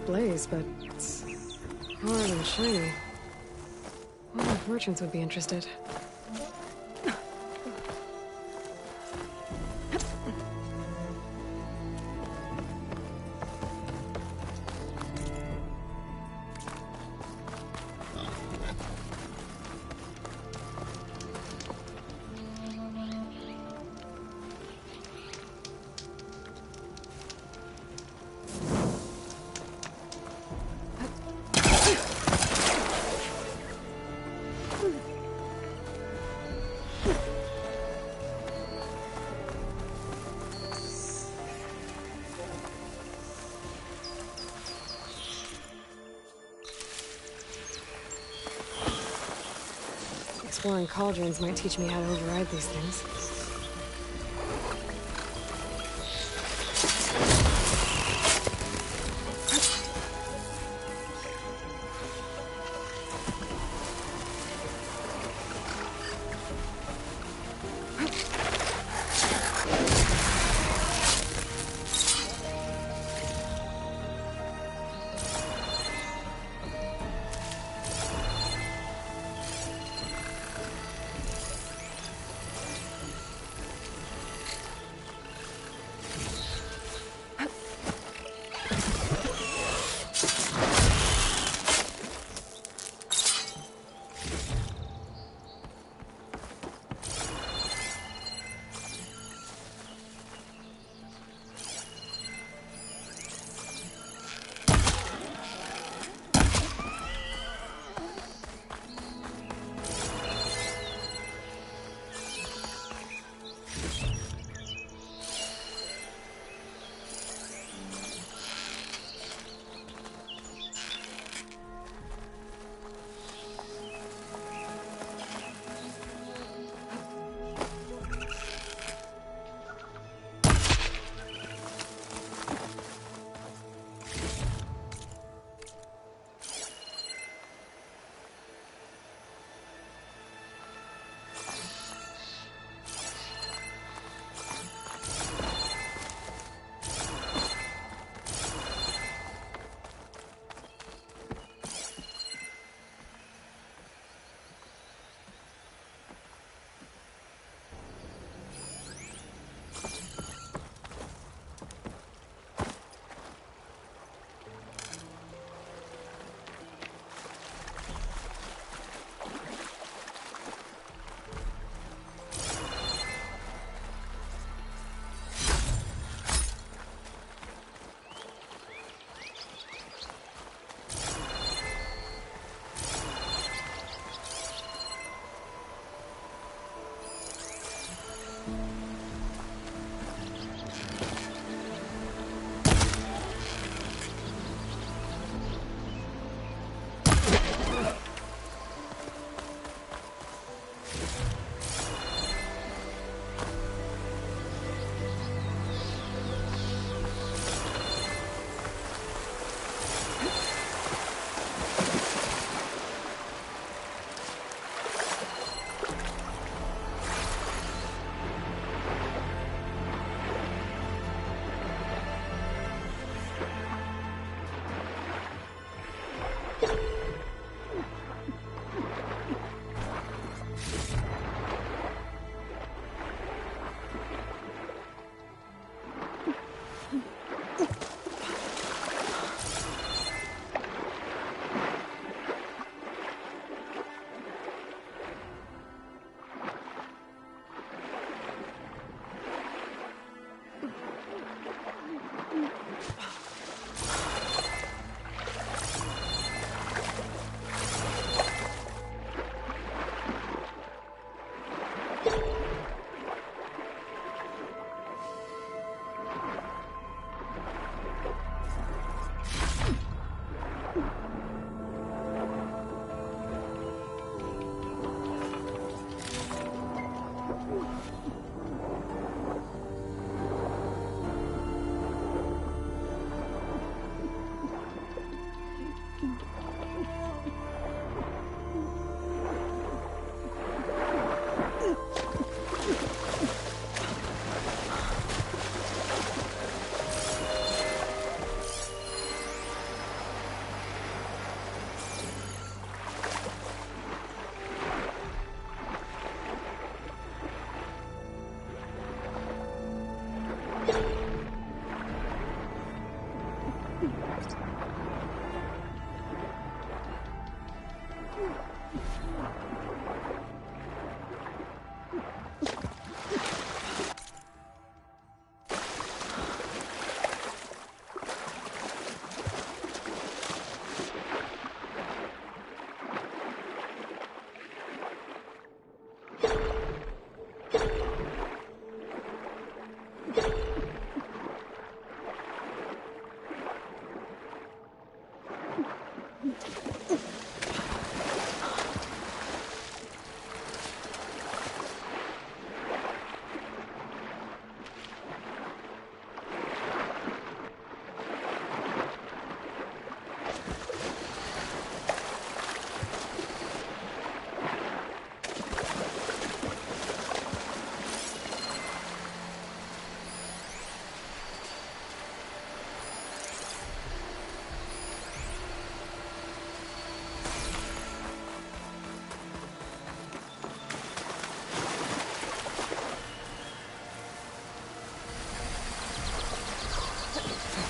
blaze, but it's hard and shiny. I wonder if merchants would be interested. Exploring cauldrons might teach me how to override these things.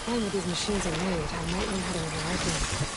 find what these machines are made, I might learn how to override them.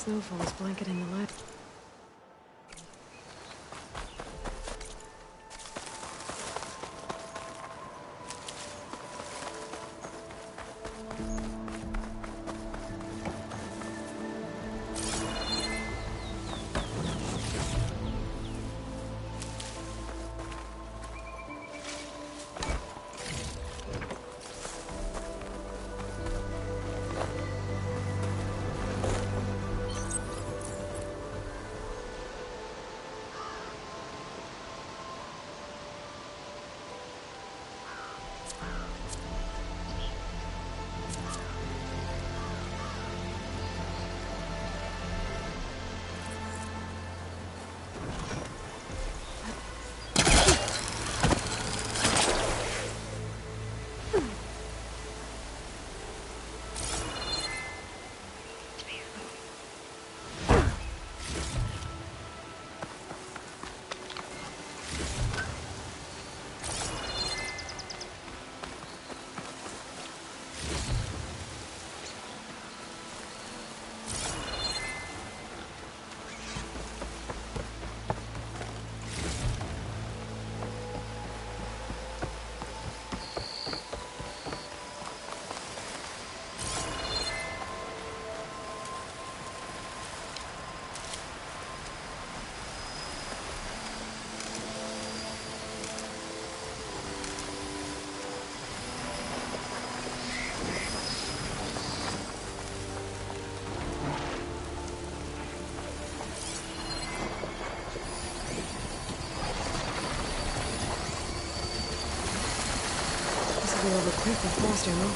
Snowfall is blanketing the lab. Be a little bit quick with frost ammo.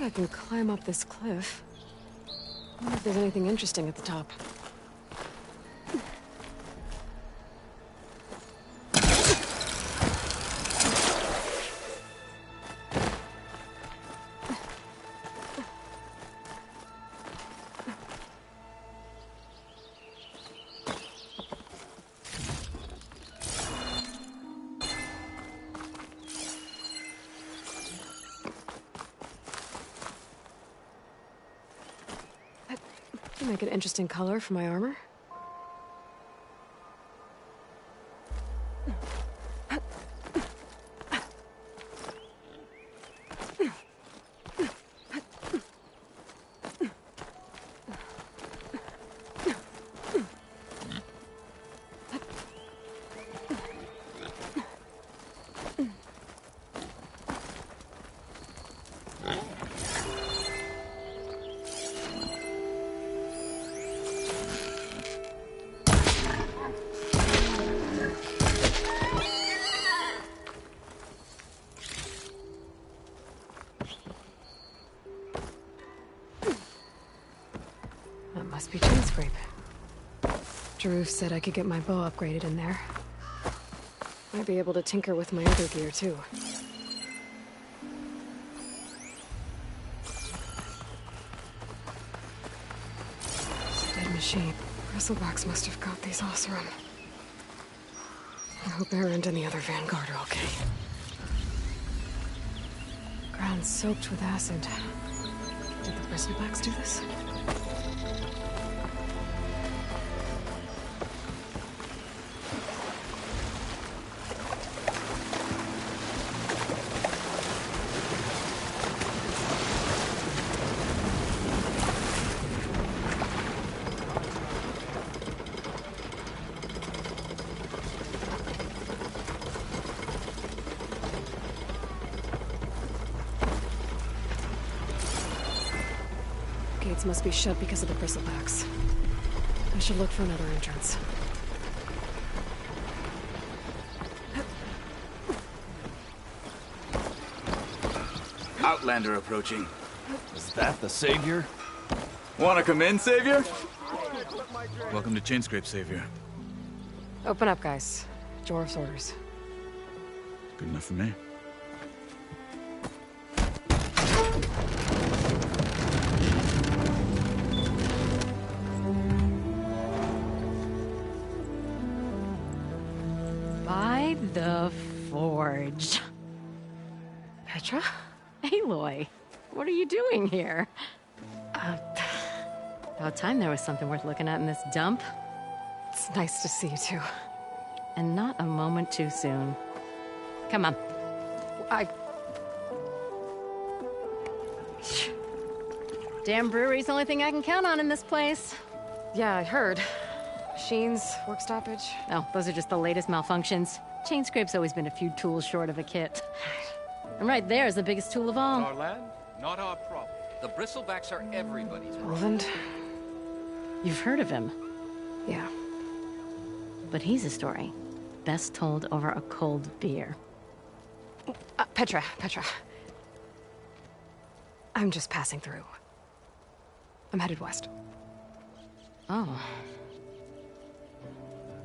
think I can climb up this cliff. I wonder if there's anything interesting at the top. Make an interesting color for my armor. Must be Chainscrape. Drew said I could get my bow upgraded in there. Might be able to tinker with my other gear, too. It's a dead machine. Bristlebacks must have got these Oseram. I hope Erend and the other Vanguard are okay. Ground soaked with acid. Did the Bristlebacks do this? Gates must be shut because of the Bristlebacks. I should look for another entrance. Outlander approaching. Is that the Savior? Wanna come in, Savior? Welcome to Chainscrape, Savior. Open up, guys. Jorv's orders. Good enough for me. By the Forge. Petra? Aloy, what are you doing here? About time there was something worth looking at in this dump. It's nice to see you, too. And not a moment too soon. Come on. Damn brewery's the only thing I can count on in this place. Yeah, I heard. Machines, work stoppage. Oh, those are just the latest malfunctions. Chainscrape's always been a few tools short of a kit. And right there is the biggest tool of all. Our land, not our problem. The Bristlebacks are everybody's problem. Roland? You've heard of him, Yeah. but he's a story best told over a cold beer. Petra. I'm just passing through. I'm headed west. Oh,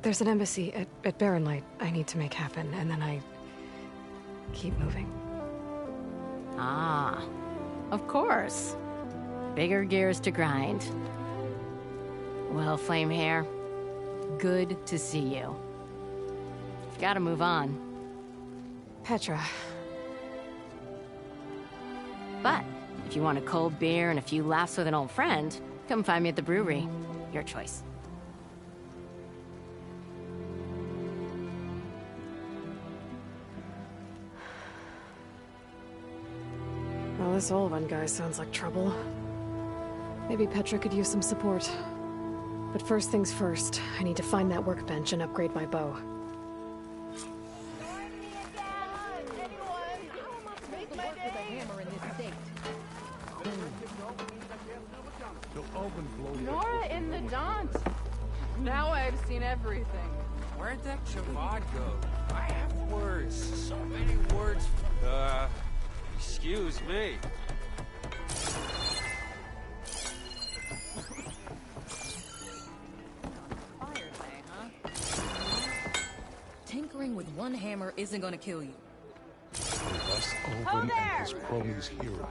There's an embassy at Barren Light I need to make happen, and then I keep moving. ah, of course. Bigger gears to grind. Well, Flamehair, good to see you. You've got to move on. Petra. But if you want a cold beer and a few laughs with an old friend, come find me at the brewery. Your choice. Well, this Olvan guy sounds like trouble. Maybe Petra could use some support. But first things first, I need to find that workbench and upgrade my bow. Nora in the Daunt. Now I've seen everything. Where'd that Javad go? I have words. So many words. Excuse me. one hammer isn't gonna kill you. Russ Ulvin and his cronies hero.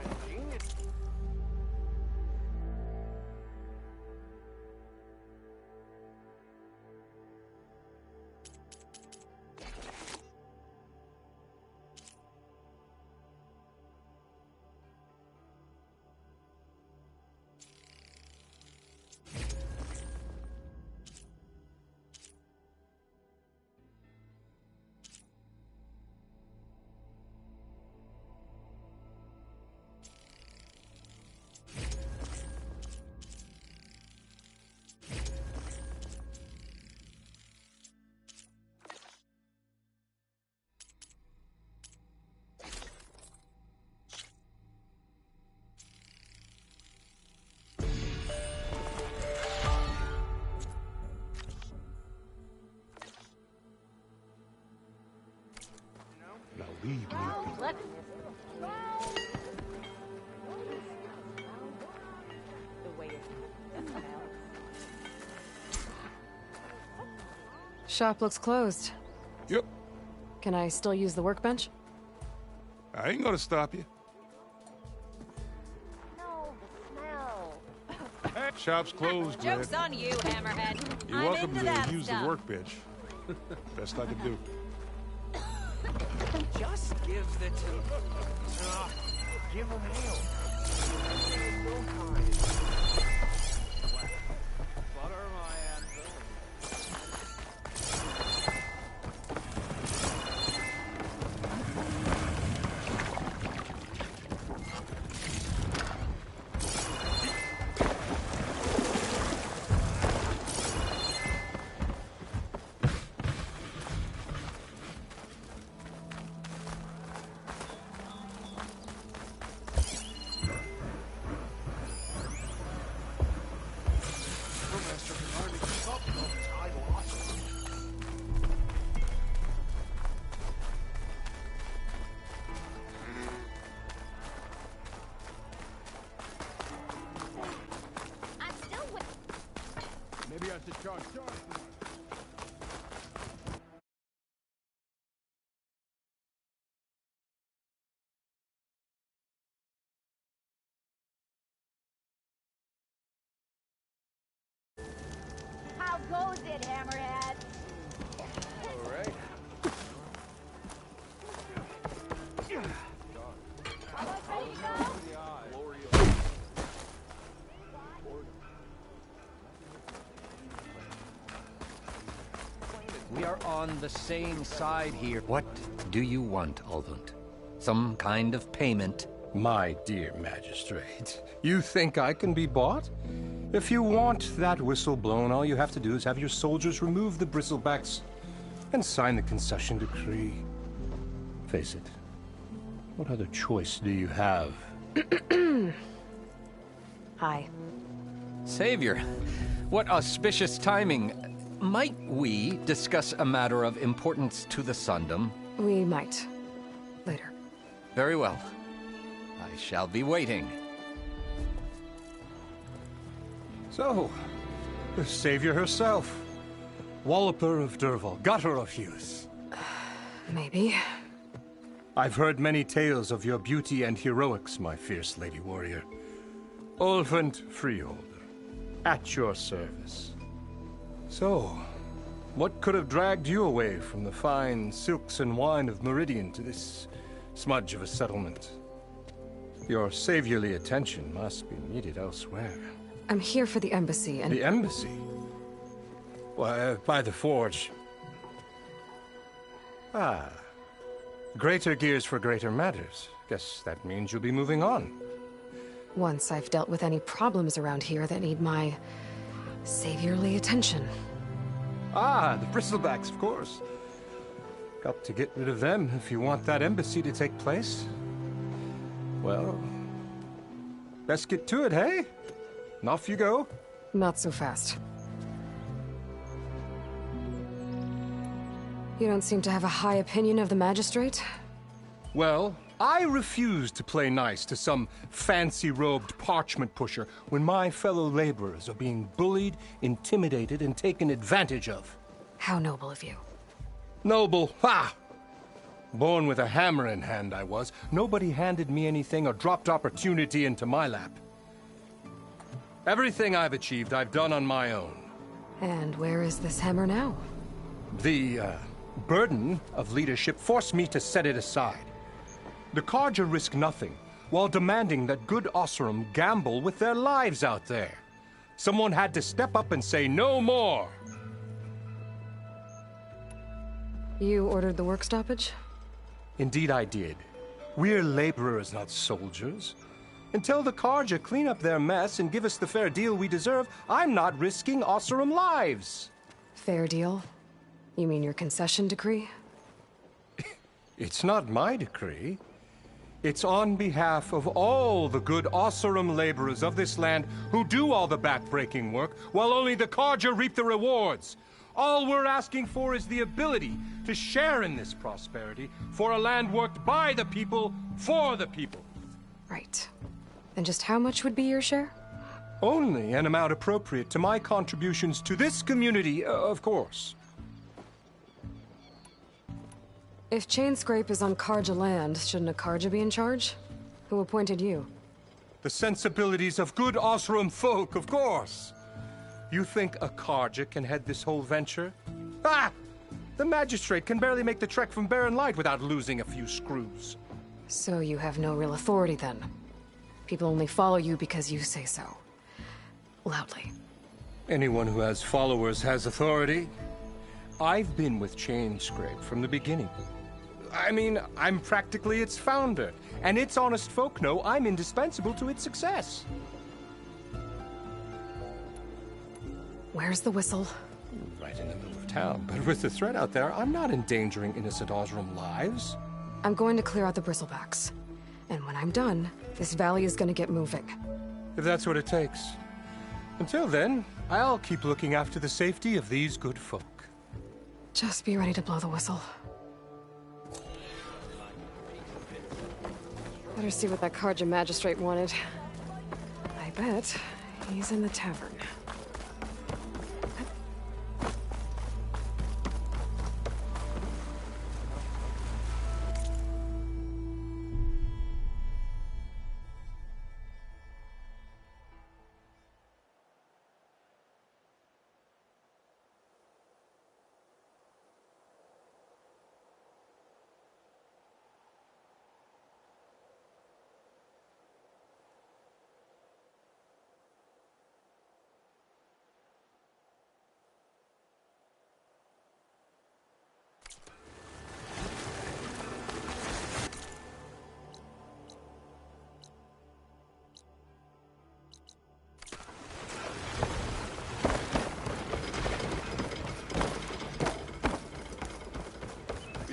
Now leave me be. Shop looks closed. Yep, Can I still use the workbench? I ain't gonna stop you. Shop's closed, Greg. Joke's on you, Hammerhead. You're I'm welcome into to that use stuff. the workbench. Best I can do. Just gives the give him hell. Butter my anvil. Maybe I should charge. How goes it, Hammerhead? All right. Almost ready to go? We are on the same side here. What do you want, Ulvund? Some kind of payment? My dear magistrate, you think I can be bought? If you want that whistle blown, all you have to do is have your soldiers remove the bristlebacks and sign the concession decree. Face it, what other choice do you have? Hi. Savior, what auspicious timing. Might we discuss a matter of importance to the Sundom? We might. Later. Very well. I shall be waiting. So, the savior herself. Walloper of Derval, gutter of youth. Maybe. I've heard many tales of your beauty and heroics, my fierce lady warrior. Ulvund Freeholder, at your service. So, what could have dragged you away from the fine silks and wine of Meridian to this smudge of a settlement? Your saviorly attention must be needed elsewhere. I'm here for the embassy and... The embassy? Why, by the forge. Ah. Greater gears for greater matters. Guess that means you'll be moving on. Once I've dealt with any problems around here that need my saviorly attention. Ah, the bristlebacks, of course. Got to get rid of them if you want that embassy to take place. Well, best get to it, hey? And off you go. Not so fast. You don't seem to have a high opinion of the magistrate? Well, I refuse to play nice to some fancy-robed parchment pusher when my fellow laborers are being bullied, intimidated, and taken advantage of. How noble of you. Noble, ha! Born with a hammer in hand, I was. Nobody handed me anything or dropped opportunity into my lap. Everything I've achieved, I've done on my own. And where is this hammer now? The burden of leadership forced me to set it aside. The Carja risk nothing, while demanding that good Oseram gamble with their lives out there. Someone had to step up and say no more. You ordered the work stoppage? Indeed I did. We're laborers, not soldiers. Until the Carja clean up their mess and give us the fair deal we deserve, I'm not risking Oseram lives. Fair deal? You mean your concession decree? It's not my decree. It's on behalf of all the good Oseram laborers of this land who do all the back-breaking work, while only the Carja reap the rewards. All we're asking for is the ability to share in this prosperity for a land worked by the people, for the people. Right. And just how much would be your share? Only an amount appropriate to my contributions to this community, of course. If Chainscrape is on Carja land, shouldn't a Carja be in charge? Who appointed you? The sensibilities of good Oseram folk, of course. You think a Carja can head this whole venture? Ah! The magistrate can barely make the trek from Barren Light without losing a few screws. So you have no real authority then? People only follow you because you say so. Loudly. Anyone who has followers has authority. I've been with Chainscrape from the beginning. I mean, I'm practically its founder, and its honest folk know I'm indispensable to its success. Where's the whistle? Right in the middle of town, but with the threat out there, I'm not endangering innocent Oseram lives. I'm going to clear out the bristlebacks. And when I'm done, this valley is going to get moving. If that's what it takes. Until then, I'll keep looking after the safety of these good folk. Just be ready to blow the whistle. Better see what that Carja magistrate wanted. I bet he's in the tavern.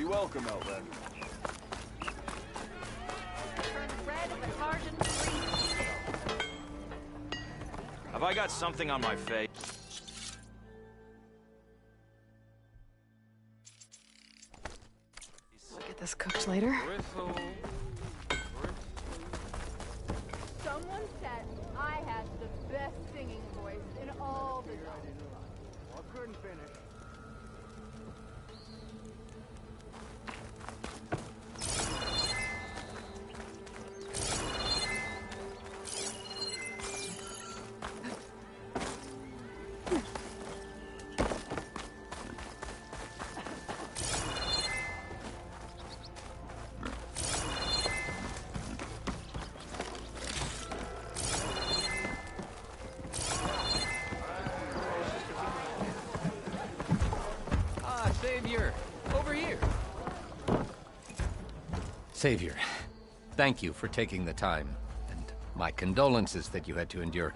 Welcome, Elven. Have I got something on my face? I'll get this cooked later. Someone said I had the best singing voice in all the Dons. I couldn't finish. Savior, over here. Savior, thank you for taking the time, and my condolences that you had to endure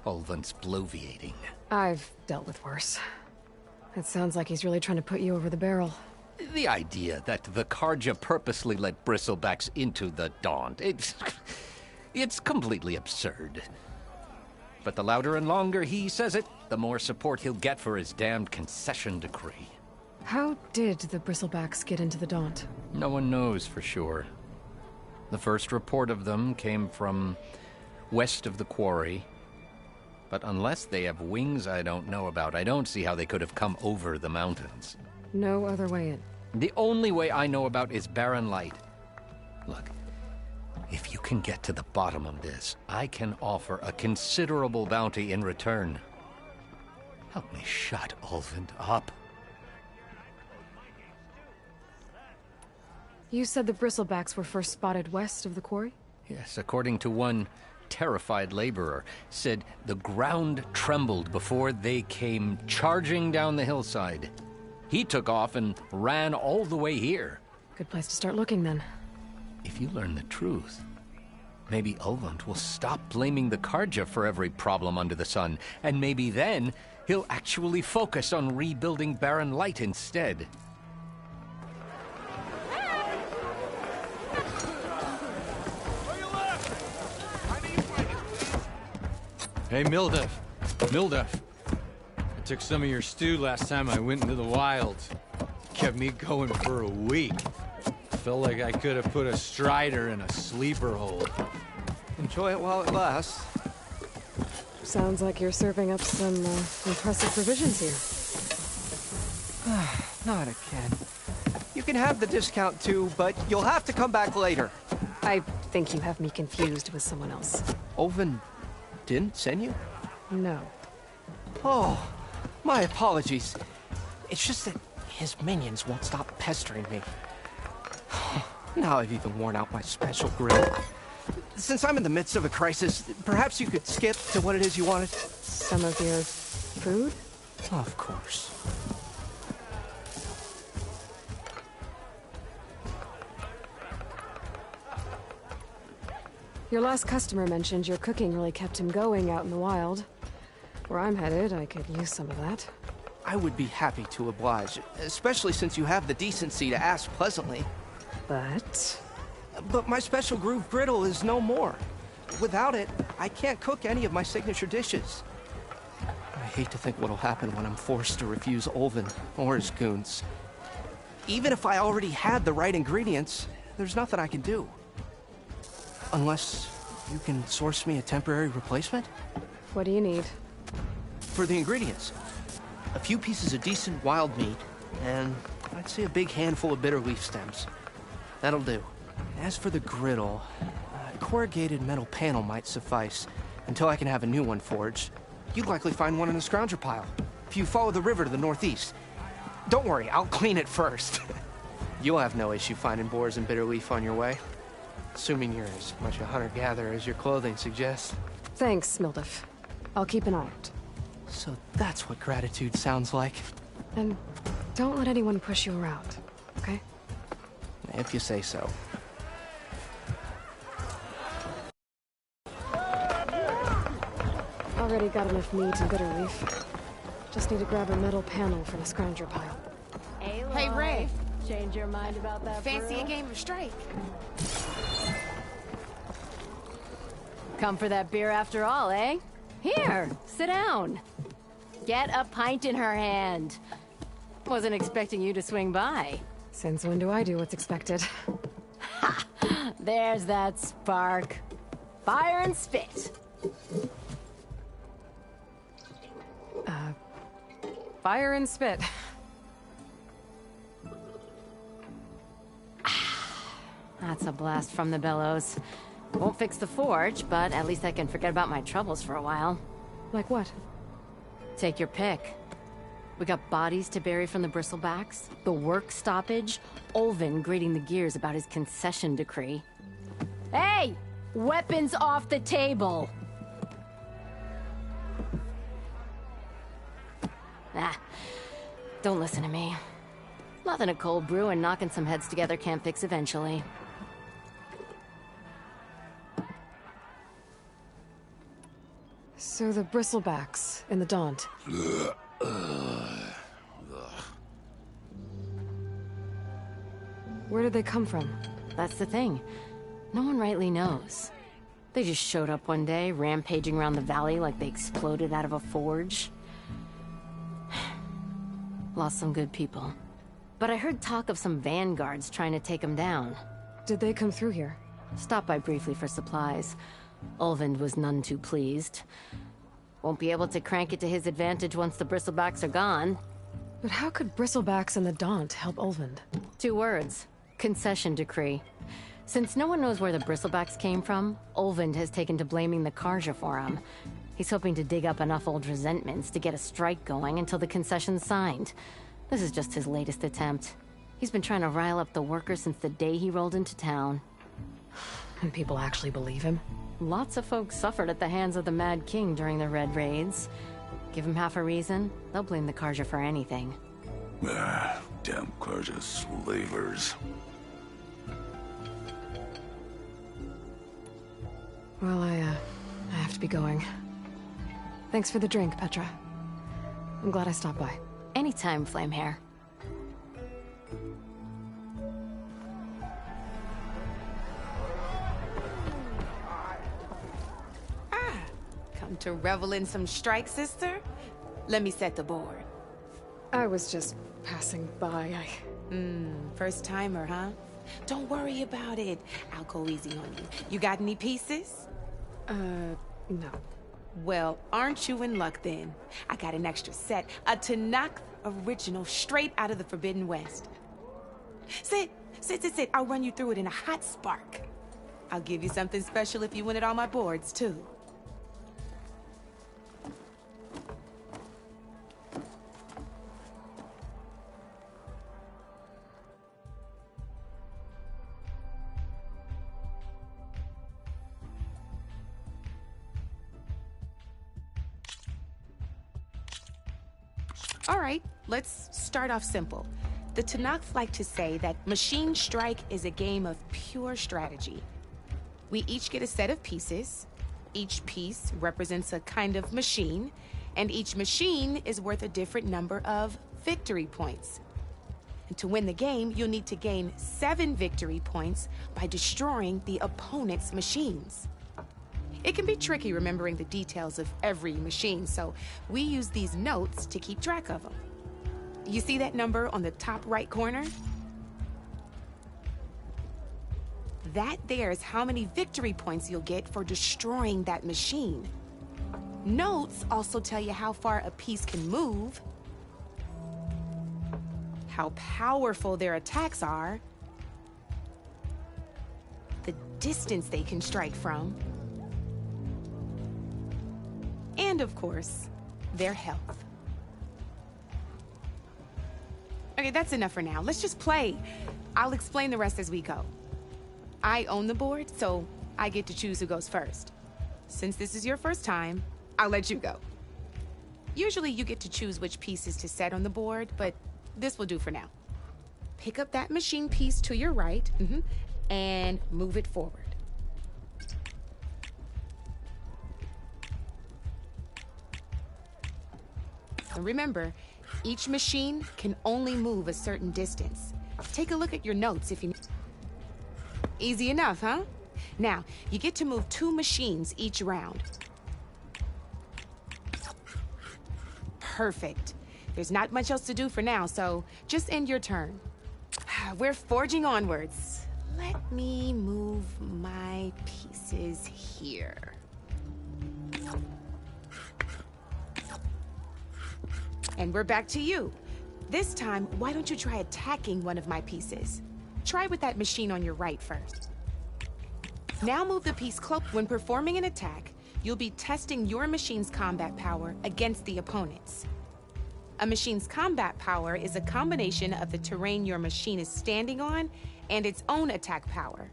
Ulvund's bloviating. I've dealt with worse. It sounds like he's really trying to put you over the barrel. The idea that the Carja purposely let bristlebacks into the Daunt, it's completely absurd. But the louder and longer he says it, the more support he'll get for his damned concession decree. How did the bristlebacks get into the Daunt? No one knows for sure. The first report of them came from west of the quarry. But unless they have wings I don't know about, I don't see how they could have come over the mountains. No other way in. The only way I know about is Barren Light. Look, if you can get to the bottom of this, I can offer a considerable bounty in return. Help me shut Ulvund up. You said the Bristlebacks were first spotted west of the quarry? Yes, according to one terrified laborer, said the ground trembled before they came charging down the hillside. He took off and ran all the way here. Good place to start looking, then. If you learn the truth, maybe Ulvund will stop blaming the Carja for every problem under the sun, and maybe then he'll actually focus on rebuilding Barren Light instead. Hey, Mildef. Mildef. I took some of your stew last time I went into the wilds. Kept me going for a week. Felt like I could have put a strider in a sleeper hole. Enjoy it while it lasts. Sounds like you're serving up some impressive provisions here. Not again. You can have the discount too, but you'll have to come back later. I think you have me confused with someone else. Ulvund didn't send you? No. Oh, my apologies. It's just that his minions won't stop pestering me. Now I've even worn out my special grill. Since I'm in the midst of a crisis, perhaps you could skip to what it is you wanted? Some of your food? Of course. Your last customer mentioned your cooking really kept him going out in the wild. Where I'm headed, I could use some of that. I would be happy to oblige, especially since you have the decency to ask pleasantly. But my special groove griddle is no more. Without it, I can't cook any of my signature dishes. I hate to think what'll happen when I'm forced to refuse Ulvund or his goons. Even if I already had the right ingredients, there's nothing I can do. Unless you can source me a temporary replacement? What do you need? For the ingredients, a few pieces of decent wild meat, and I'd say a big handful of bitter leaf stems. That'll do. As for the griddle, a corrugated metal panel might suffice until I can have a new one forged. You'd likely find one in the scrounger pile, if you follow the river to the northeast. Don't worry, I'll clean it first. You'll have no issue finding boars and bitter leaf on your way. Assuming you're as much a hunter-gatherer as your clothing suggests. Thanks, Mildef. I'll keep an eye out. So that's what gratitude sounds like. And don't let anyone push you around, okay? If you say so. Already got enough meat and bitter leaf. Just need to grab a metal panel from the scrounger pile. Hey, Ray. Change your mind about that Fancy a game of Strike? Come for that beer after all, eh? Here, sit down. Get a pint in her hand. Wasn't expecting you to swing by. Since when do I do what's expected? Ha! There's that spark. Fire and spit. Fire and spit. That's a blast from the bellows. Won't fix the forge, but at least I can forget about my troubles for a while. Like what? Take your pick. We got bodies to bury from the Bristlebacks, the work stoppage, Ulvund grating the gears about his concession decree. Hey! Weapons off the table! Ah, don't listen to me. Nothing a cold brew and knocking some heads together can't fix eventually. So the Bristlebacks in the Daunt. Where did they come from? That's the thing. No one rightly knows. They just showed up one day, rampaging around the valley like they exploded out of a forge. Lost some good people. But I heard talk of some vanguards trying to take them down. Did they come through here? Stopped by briefly for supplies. Ulvund was none too pleased. Won't be able to crank it to his advantage once the Bristlebacks are gone. But how could Bristlebacks and the Daunt help Ulvund? 2 words. Concession decree. Since no one knows where the Bristlebacks came from, Ulvund has taken to blaming the Karja for him. He's hoping to dig up enough old resentments to get a strike going until the concession's signed. This is just his latest attempt. He's been trying to rile up the workers since the day he rolled into town. And people actually believe him? Lots of folks suffered at the hands of the Mad King during the Red Raids. Give him half a reason, they'll blame the Karja for anything. Damn Karja slavers. Well, I have to be going. Thanks for the drink, Petra. I'm glad I stopped by. Anytime, Flamehair. Come to revel in some strike, sister? Let me set the board. I was just passing by, First timer, huh? Don't worry about it. I'll go easy on you. You got any pieces? No. Well, aren't you in luck then? I got an extra set. A Tanakh original straight out of the Forbidden West. Sit. I'll run you through it in a hot spark. I'll give you something special if you win it on my boards, too. All right, let's start off simple. The Tanakh like to say that Machine Strike is a game of pure strategy. We each get a set of pieces. Each piece represents a kind of machine, and each machine is worth a different number of victory points. And to win the game, you'll need to gain 7 victory points by destroying the opponent's machines. It can be tricky remembering the details of every machine, so we use these notes to keep track of them. You see that number on the top right corner? That there is how many victory points you'll get for destroying that machine. Notes also tell you how far a piece can move, how powerful their attacks are, the distance they can strike from, and of course, their health. Okay, that's enough for now. Let's just play. I'll explain the rest as we go. I own the board, so I get to choose who goes first. Since this is your first time, I'll let you go. Usually you get to choose which pieces to set on the board, but this will do for now. Pick up that machine piece to your right, and move it forward. And remember, each machine can only move a certain distance. Take a look at your notes if you need. Easy enough, huh? Now, you get to move 2 machines each round. Perfect. There's not much else to do for now, so just end your turn. We're forging onwards. Let me move my pieces here. And we're back to you. This time, why don't you try attacking one of my pieces? Try with that machine on your right first. Now move the piece close. When performing an attack, you'll be testing your machine's combat power against the opponent's. A machine's combat power is a combination of the terrain your machine is standing on and its own attack power.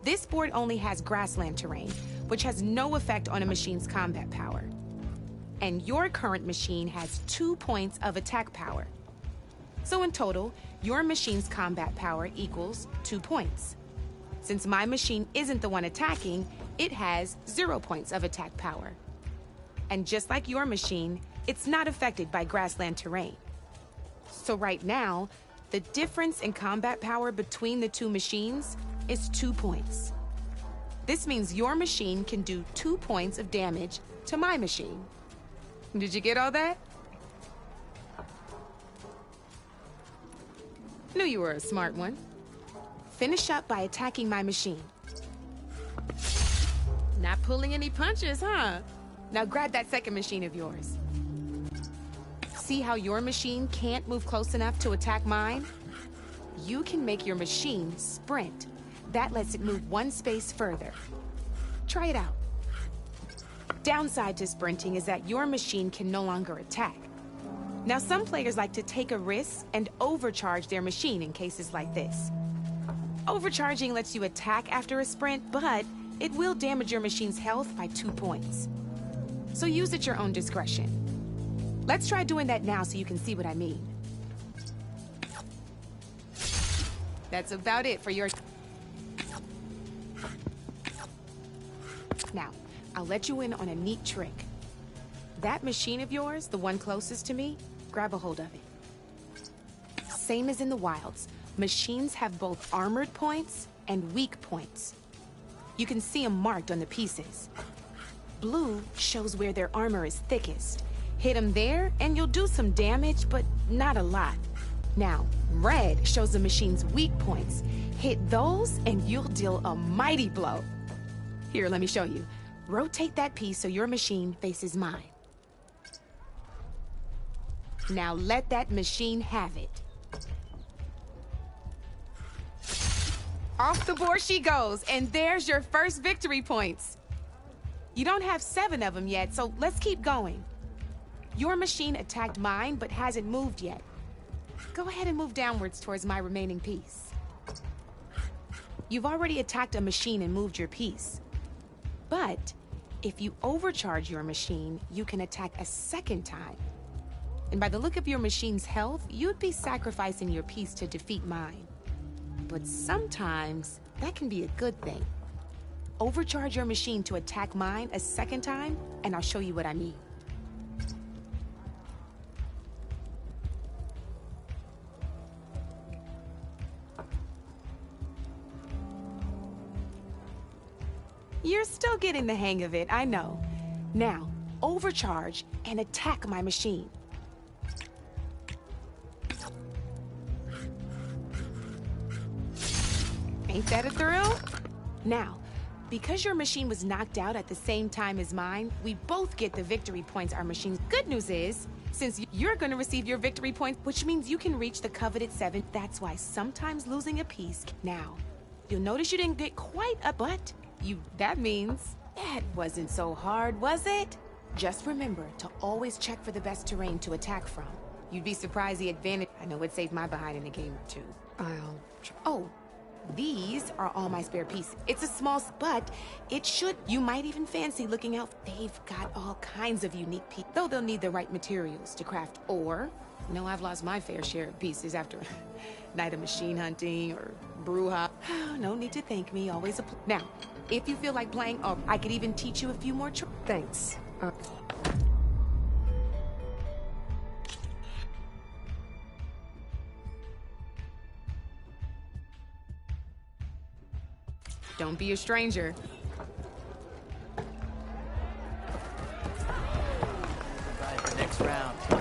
This board only has grassland terrain, which has no effect on a machine's combat power. And your current machine has 2 points of attack power. So in total, your machine's combat power equals 2 points. Since my machine isn't the one attacking, it has 0 points of attack power. And just like your machine, it's not affected by grassland terrain. So right now, the difference in combat power between the 2 machines is 2 points. This means your machine can do 2 points of damage to my machine. Did you get all that? Knew you were a smart one. Finish up by attacking my machine. Not pulling any punches, huh? Now grab that second machine of yours. See how your machine can't move close enough to attack mine? You can make your machine sprint. That lets it move one space further. Try it out. Downside to sprinting is that your machine can no longer attack. Now, some players like to take a risk and overcharge their machine in cases like this. Overcharging lets you attack after a sprint, but it will damage your machine's health by 2 points. So use at your own discretion. Let's try doing that now so you can see what I mean. That's about it for your... Now, I'll let you in on a neat trick. That machine of yours, the one closest to me, grab a hold of it. Same as in the wilds, machines have both armored points and weak points. You can see them marked on the pieces. Blue shows where their armor is thickest. Hit them there, and you'll do some damage, but not a lot. Now, red shows the machine's weak points. Hit those, and you'll deal a mighty blow. Here, let me show you. Rotate that piece so your machine faces mine. Now let that machine have it. Off the board she goes, and there's your first victory points. You don't have 7 of them yet, so let's keep going. Your machine attacked mine, but hasn't moved yet. Go ahead and move downwards towards my remaining piece. You've already attacked a machine and moved your piece. But if you overcharge your machine, you can attack a second time. And by the look of your machine's health, you'd be sacrificing your piece to defeat mine. But sometimes, that can be a good thing. Overcharge your machine to attack mine a second time, and I'll show you what I mean. You're still getting the hang of it, I know. Now, overcharge and attack my machine. Ain't that a thrill? Now, because your machine was knocked out at the same time as mine, we both get the victory points our machines. Good news is, since you're gonna receive your victory points, which means you can reach the coveted 7, that's why sometimes losing a piece. Now, you'll notice you didn't get quite a but. That means that wasn't so hard, was it? Just remember to always check for the best terrain to attack from. You'd be surprised the advantage. I know it saved my behind in a game or two. Oh, these are all my spare pieces. It's a small, but it should. You might even fancy looking out. They've got all kinds of unique pieces, though they'll need the right materials to craft. Or, I've lost my fair share of pieces after a night of machine hunting or brouhaha. No need to thank me, always a Now, if you feel like playing, I could even teach you a few more tricks. Thanks. Don't be a stranger. Right, the next round.